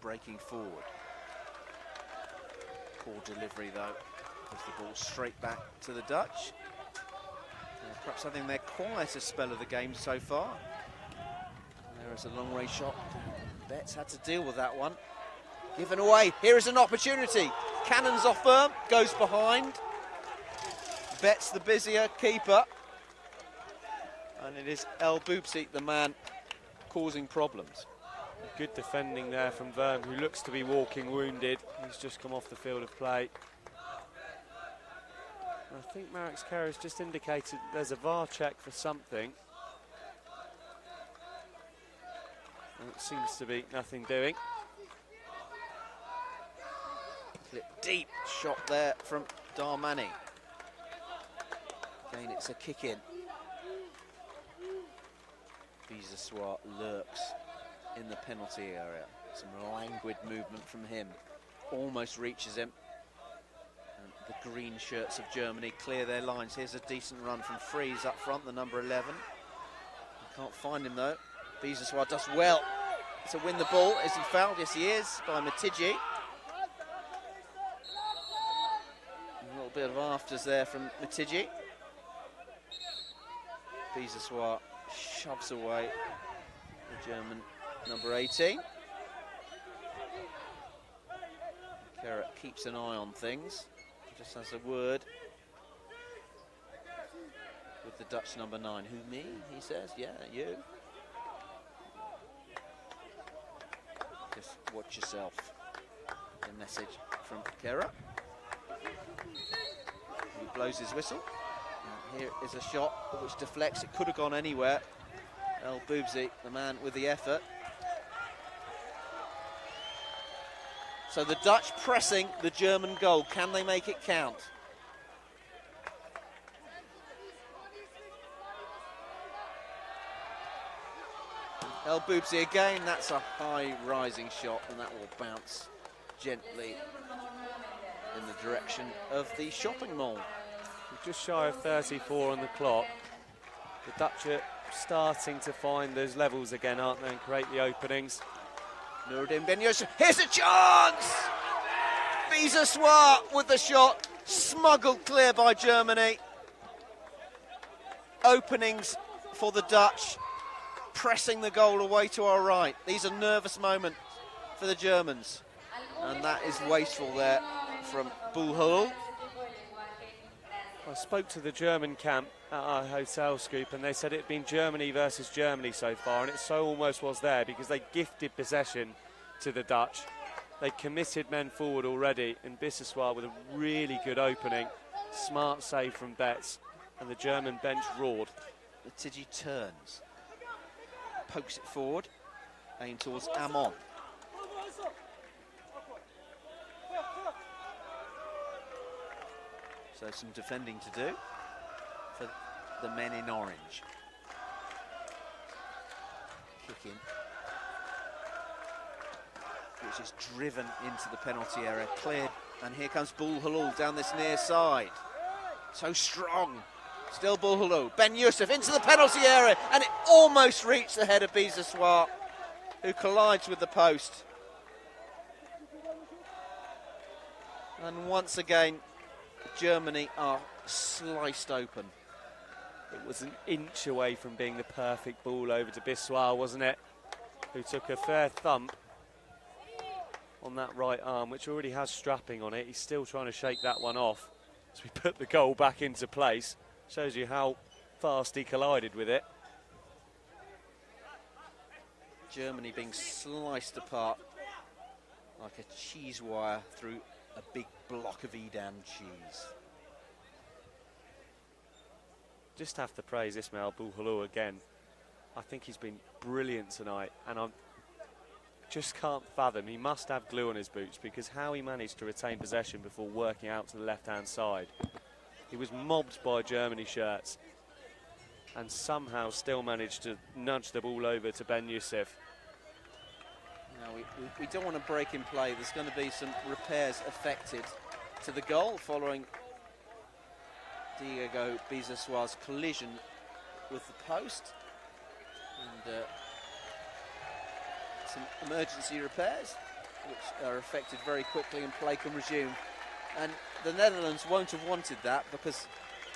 breaking forward. Poor delivery though, gives the ball straight back to the Dutch. Perhaps having their quietest spell of the game so far. And there is a long range shot. Betts had to deal with that one. Given away, here is an opportunity. Cannons off Worm, goes behind. Betts the busier keeper. And it is El Boubsi, the man causing problems. Good defending there from Verm, who looks to be walking wounded. He's just come off the field of play. And I think Marek Kara's just indicated there's a VAR check for something. And it seems to be nothing doing. Clip deep shot there from Darmani. Again, it's a kick in. Biseswar lurks in the penalty area. Some languid movement from him. Almost reaches him. And the green shirts of Germany clear their lines. Here's a decent run from Fries up front, the number 11. Can't find him though. Biseswar does well to win the ball. Is he fouled? Yes, he is, by Matidji. A little bit of afters there from Matidji. Biseswar shoves away the German number 18. Kara keeps an eye on things. Just has a word with the Dutch number 9. Who, me? He says. Yeah, you. Just watch yourself. The message from Kara. He blows his whistle. And here is a shot which deflects. It could have gone anywhere. El Boubsi, the man with the effort. So the Dutch pressing the German goal. Can they make it count? El Boubsi again. That's a high rising shot, and that will bounce gently in the direction of the shopping mall. We're just shy of 34 on the clock. The Dutch are starting to find those levels again, aren't they, and create the openings. Nuruddin Ben Yusuf, here's a chance! Biseswar with the shot, smuggled clear by Germany. Openings for the Dutch, pressing the goal away to our right. These are nervous moments for the Germans. And that is wasteful there from Bulhul. I spoke to the German camp at our hotel scoop and they said it had been Germany versus Germany so far, and it so almost was there because they gifted possession to the Dutch. They committed men forward already, and Biseswar with a really good opening. Smart save from Betts, and the German bench roared. Tiji turns, pokes it forward, aimed towards Amon. So some defending to do for the men in orange. Kick in, which is driven into the penalty area, cleared, and here comes Bulhul down this near side. So strong, still Bulhul. Ben Yusuf into the penalty area, and it almost reached the head of Biseswar, who collides with the post. And once again, Germany are sliced open. It was an inch away from being the perfect ball over to Biseswar, wasn't it? Who took a fair thump on that right arm, which already has strapping on it. He's still trying to shake that one off. So we put the goal back into place. Shows you how fast he collided with it. Germany being sliced apart like a cheese wire through a big block of Edam cheese. Just have to praise Ismail Bulhul again. I think he's been brilliant tonight, and I just can't fathom. He must have glue on his boots, because how he managed to retain possession before working out to the left-hand side. He was mobbed by Germany shirts and somehow still managed to nudge the ball over to Ben Yusuf. Now we don't want to break in play. There's going to be some repairs affected to the goal following Diego Biseswar's collision with the post. And some emergency repairs, which are effected very quickly, and play can resume. And the Netherlands won't have wanted that, because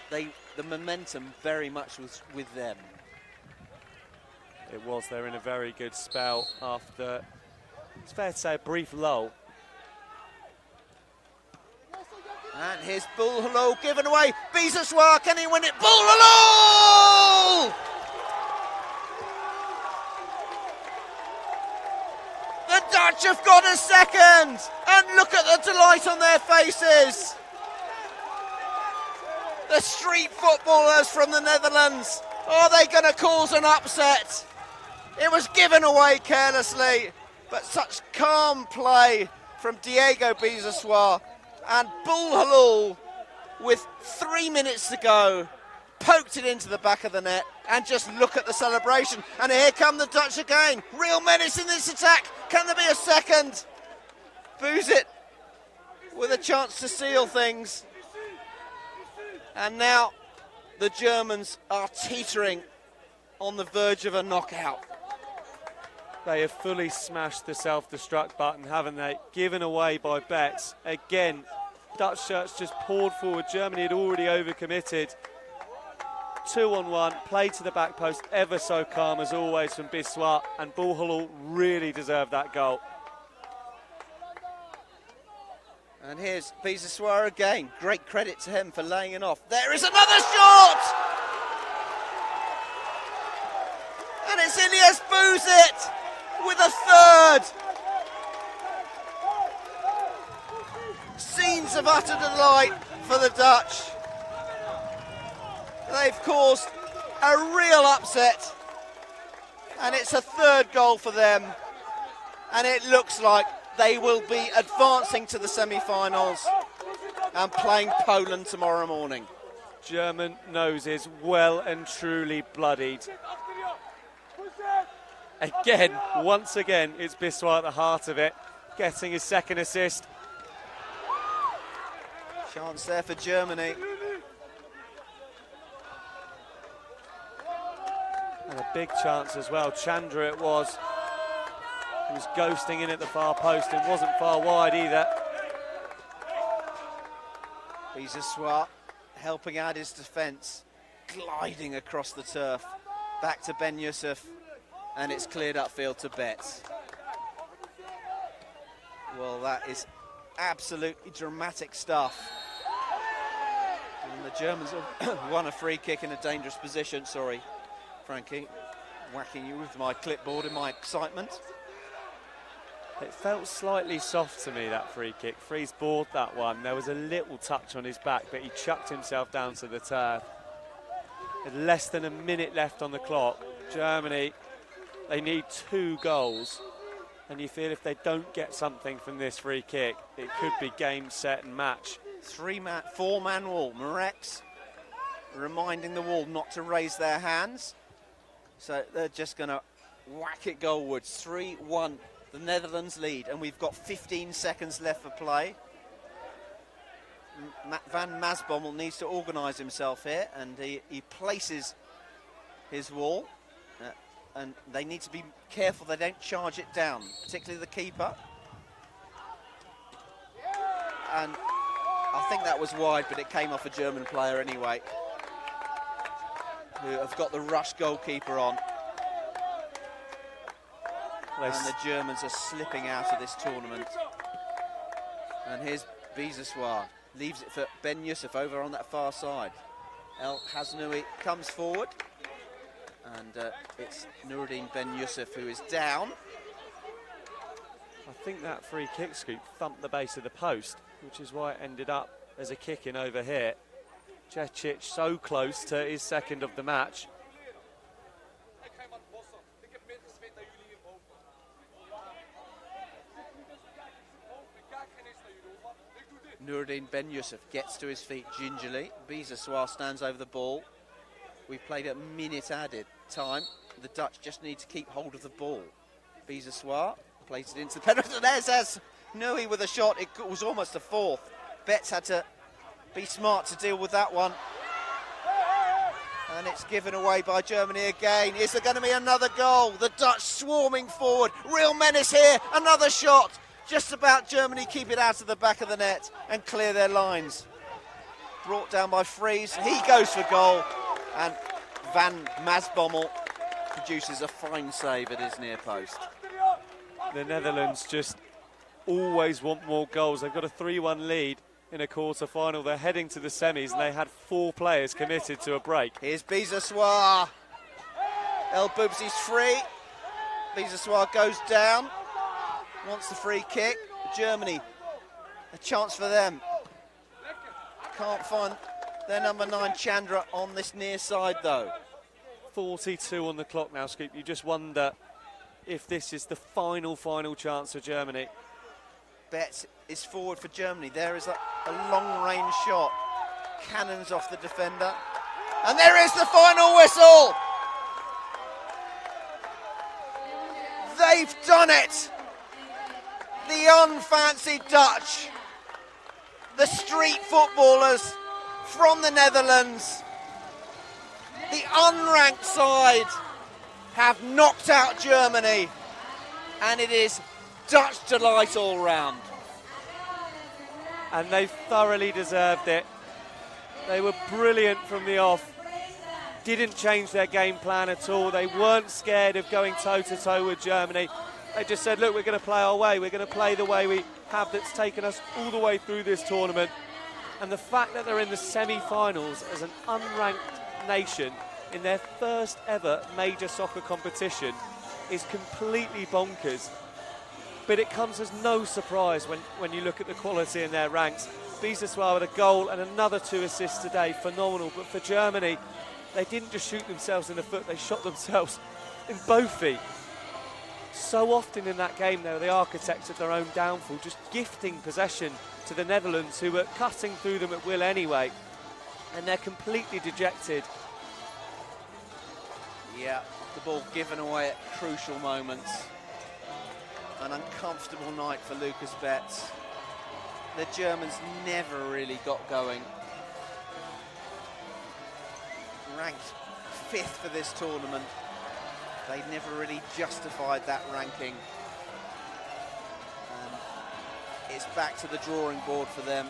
the momentum very much was with them. It was. They're in a very good spell after, it's fair to say, a brief lull. And here's Bulhul given away. Biseswar, can he win it? Bulhul! The Dutch have got a second, and look at the delight on their faces. The street footballers from the Netherlands, are they going to cause an upset? It was given away carelessly, but such calm play from Diego Biseswar, and Bulhul, with 3 minutes to go, poked it into the back of the net, and just look at the celebration. And here come the Dutch again. Real menace in this attack. Can there be a second? Buzit with a chance to seal things. And now the Germans are teetering on the verge of a knockout. They have fully smashed the self-destruct button, haven't they? Given away by Betts. Again, Dutch shirts just poured forward. Germany had already overcommitted. 2-on-1, play to the back post, ever so calm as always from Biseswar, and Bulhul really deserved that goal. And here's Biseswar again. Great credit to him for laying it off. There is another shot! And it's Ilyas Buzit with a third. Scenes of utter delight for the Dutch. They've caused a real upset, and it's a third goal for them, and it looks like they will be advancing to the semi-finals and playing Poland tomorrow morning. German noses well and truly bloodied. Again, once again, it's Biseswar at the heart of it, getting his second assist. Chance there for Germany. And a big chance as well. Chandra it was. He was ghosting in at the far post and wasn't far wide either. Biseswar helping out his defence, gliding across the turf. Back to Ben Yusuf, and it's cleared upfield to Betts. Well, that is absolutely dramatic stuff. And the Germans have won a free kick in a dangerous position. Sorry, Frankie, whacking you with my clipboard in my excitement. It felt slightly soft to me, that free kick. Fries bored that one. There was a little touch on his back, but he chucked himself down to the turf. With less than a minute left on the clock, Germany, they need 2 goals. And you feel if they don't get something from this free kick, it could be game, set and match. 4-man wall. Morex reminding the wall not to raise their hands. So they're just going to whack it goalwards. 3-1, the Netherlands lead, and we've got 15 seconds left for play. Van Masbommel needs to organise himself here, and he places his wall. And they need to be careful they don't charge it down, particularly the keeper. And I think that was wide, but it came off a German player anyway, who have got the rush goalkeeper on. And the Germans are slipping out of this tournament. And here's Biseswar, leaves it for Ben Yusuf over on that far side. El Hasnoui comes forward. And it's Nuruddin Ben Yusuf who is down. I think that free kick scoop thumped the base of the post, which is why it ended up as a kick in over here. Cecic so close to his second of the match. Nuruddin Ben Yusuf gets to his feet gingerly. Biseswar stands over the ball. We've played a minute added time. The Dutch just need to keep hold of the ball. Biseswar plays it into the penalty. There's Nui with a shot. It was almost a fourth. Betts had to be smart to deal with that one. And it's given away by Germany again. Is there going to be another goal? The Dutch swarming forward. Real menace here. Another shot. Just about Germany keep it out of the back of the net and clear their lines. Brought down by Fries. He goes for goal. And Van Masbommel produces a fine save at his near post. The Netherlands just always want more goals. They've got a 3-1 lead in a quarter-final. They're heading to the semis, and they had 4 players committed to a break. Here's Biseswar. El Boubsi's free. Biseswar goes down. Wants the free kick. Germany, a chance for them. Can't find their number 9 Chandra on this near side though. 42 on the clock now, Scoop. You just wonder if this is the final chance for Germany. Betts is forward for Germany. There is a long-range shot. Cannons off the defender. And there is the final whistle! They've done it! The unfancied Dutch, the street footballers from the Netherlands, the unranked side have knocked out Germany, and it is Dutch delight all round. And they thoroughly deserved it. They were brilliant from the off, didn't change their game plan at all. They weren't scared of going toe-to-toe with Germany. They just said, look, we're going to play our way. We're going to play the way we have that's taken us all the way through this tournament. And the fact that they're in the semi-finals as an unranked nation in their first ever major soccer competition is completely bonkers. But it comes as no surprise when you look at the quality in their ranks. Biseswar with a goal and another 2 assists today, phenomenal. But for Germany, they didn't just shoot themselves in the foot, they shot themselves in both feet. So often in that game, they were the architects of their own downfall, just gifting possession to the Netherlands, who were cutting through them at will anyway. And they're completely dejected. Yeah, the ball given away at crucial moments. An uncomfortable night for Lucas Betts. The Germans never really got going. Ranked 5th for this tournament. They never really justified that ranking. it's back to the drawing board for them.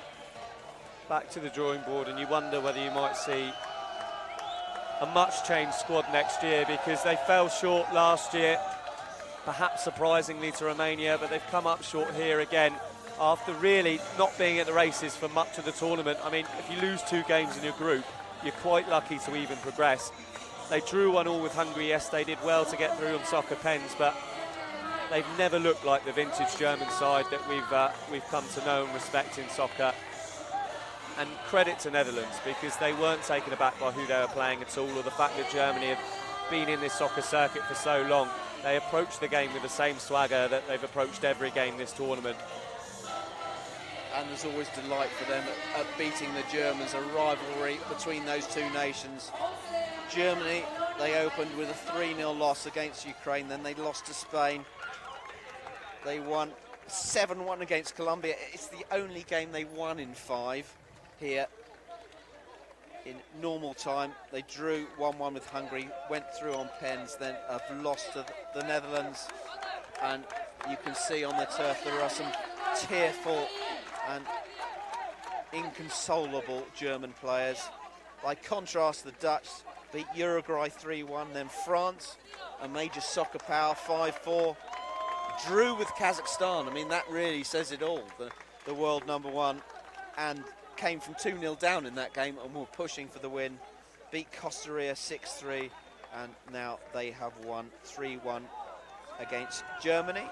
Back to the drawing board, and you wonder whether you might see a much changed squad next year, because they fell short last year, perhaps surprisingly to Romania, but they've come up short here again after really not being at the races for much of the tournament. I mean, if you lose 2 games in your group, you're quite lucky to even progress. They drew 1-1 with Hungary. Yes, they did well to get through on soccer pens, but they've never looked like the vintage German side that we've come to know and respect in soccer. And credit to Netherlands, because they weren't taken aback by who they were playing at all, or the fact that Germany have been in this soccer circuit for so long. They approached the game with the same swagger that they've approached every game this tournament. And there's always delight for them at beating the Germans, a rivalry between those two nations. Germany, they opened with a 3-0 loss against Ukraine, then they lost to Spain. They won 7-1 against Colombia. It's the only game they won in 5 here in normal time. They drew 1-1 with Hungary, went through on pens, then have lost to the Netherlands. And you can see on the turf there are some tearful and inconsolable German players. By contrast, the Dutch beat Uruguay 3-1, then France, a major soccer power, 5-4. Drew with Kazakhstan. I mean, that really says it all. The world number 1, and came from 2-0 down in that game and were pushing for the win. Beat Costa Rica 6-3, and now they have won 3-1 against Germany.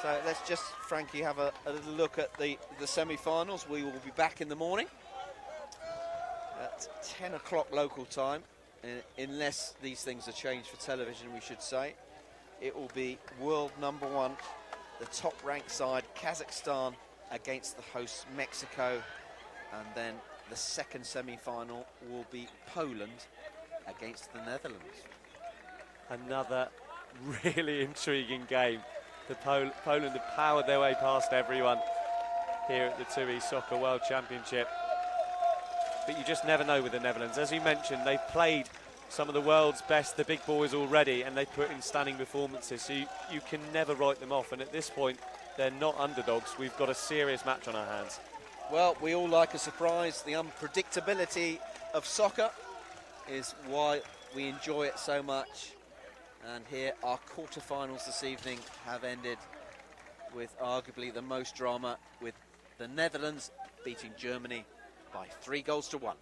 So let's just, Frankie, have a little look at the semi-finals. We will be back in the morning at 10 o'clock local time, unless these things are changed for television, we should say. It will be world number 1, the top-ranked side, Kazakhstan, against the hosts, Mexico. And then the second semi-final will be Poland against the Netherlands. Another really intriguing game. Poland have powered their way past everyone here at the TUI Soccer World Championship. But you just never know with the Netherlands. As you mentioned, they've played some of the world's best, the big boys already, and they've put in stunning performances. So you can never write them off. And at this point, they're not underdogs. We've got a serious match on our hands. Well, we all like a surprise. The unpredictability of soccer is why we enjoy it so much. And here, our quarterfinals this evening have ended with arguably the most drama, with the Netherlands beating Germany by 3-1.